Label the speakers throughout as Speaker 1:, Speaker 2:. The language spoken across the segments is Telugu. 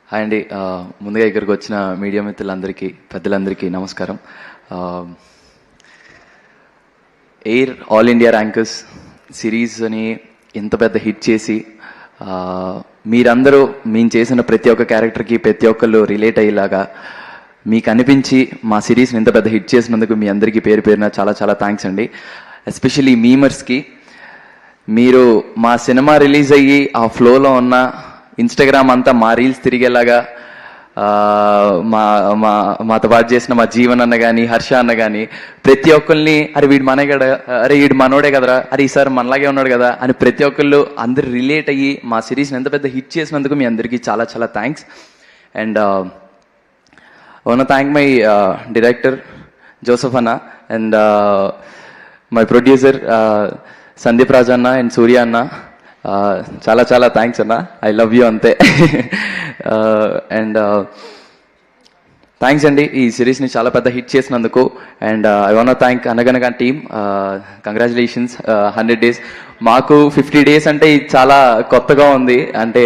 Speaker 1: హాయ్ అండి. ముందుగా ఇక్కడికి వచ్చిన మీడియా మిత్రులందరికీ, పెద్దలందరికీ నమస్కారం. Air all India rankers series అని ఇంత పెద్ద హిట్ చేసి మీరందరూ మేము చేసిన ప్రతి ఒక్క క్యారెక్టర్కి ప్రతి ఒక్కళ్ళు రిలేట్ అయ్యేలాగా మీకు అనిపించి మా సిరీస్ని ఇంత పెద్ద హిట్ చేసినందుకు మీ అందరికీ పేరు పేరున చాలా చాలా థ్యాంక్స్ అండి. ఎస్పెషల్లీ మీమర్స్కి. మీరు మా సినిమా రిలీజ్ అయ్యి ఆ ఫ్లోలో ఉన్న ఇన్స్టాగ్రామ్ అంతా మా రీల్స్ తిరిగేలాగా మాతో పాటు చేసిన మా జీవన్ అన్న కానీ, హర్ష అన్న కానీ, ప్రతి ఒక్కరిని అరే వీడు మనే కదా, అరే వీడు మనోడే కదరా, అరే ఈసారి మనలాగే ఉన్నాడు కదా అని ప్రతి ఒక్కళ్ళు అందరు రిలేట్ అయ్యి మా సిరీస్ని ఎంత పెద్ద హిట్ చేసినందుకు మీ అందరికీ చాలా చాలా thanks. And one thank my director Joseph అన్న and my producer Sandeep Raj అన్న అండ్ సూర్య అన్న. చాలా చాలా థ్యాంక్స్ అన్న, ఐ లవ్ యూ అంతే. అండ్ థ్యాంక్స్ అండి ఈ సిరీస్ని చాలా పెద్ద హిట్ చేసినందుకు. And I want thank Anaganaga team. Congratulations 100 days. మాకు 50 days అంటే ఇది చాలా కొత్తగా ఉంది. అంటే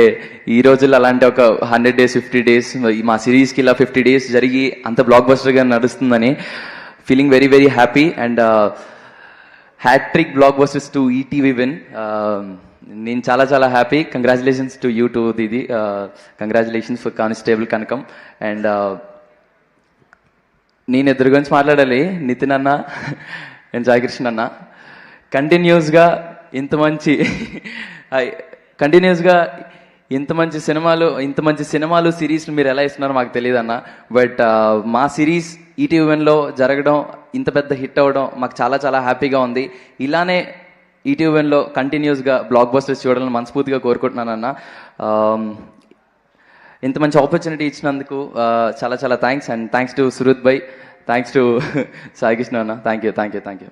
Speaker 1: ఈ రోజుల్లో అలాంటి ఒక 100 days 50 days మా సిరీస్కి ఇలా 50 days జరిగి అంత బ్లాక్ బస్టర్గా నడుస్తుందని feeling very very happy. And hat trick blockbusters to ETV win. నేను చాలా చాలా happy. Congratulations to you to Didi. Congratulations for constable Kanakam. And నేను ఇద్దరి గురించి మాట్లాడాలి. నితిన్ అన్న అండ్ సాయికృష్ణ అన్న కంటిన్యూస్గా ఇంత మంచి సినిమాలు సిరీస్లు మీరు ఎలా ఇస్తున్నారో మాకు తెలియదు అన్న. బట్ మా సిరీస్ ఈటీవీ వన్లో జరగడం, ఇంత పెద్ద హిట్ అవ్వడం మాకు చాలా చాలా హ్యాపీగా ఉంది. ఇలానే ఈటీవీ వన్లో కంటిన్యూస్గా బ్లాక్ బస్టర్స్ చూడాలని మనస్ఫూర్తిగా కోరుకుంటున్నాను అన్న. ఇంత మంచి ఆపర్చునిటీ ఇచ్చినందుకు చాలా చాలా thanks. And thanks to Suruth భాయ్, థ్యాంక్స్ టు సాయికృష్ణ అన్న. Thank you.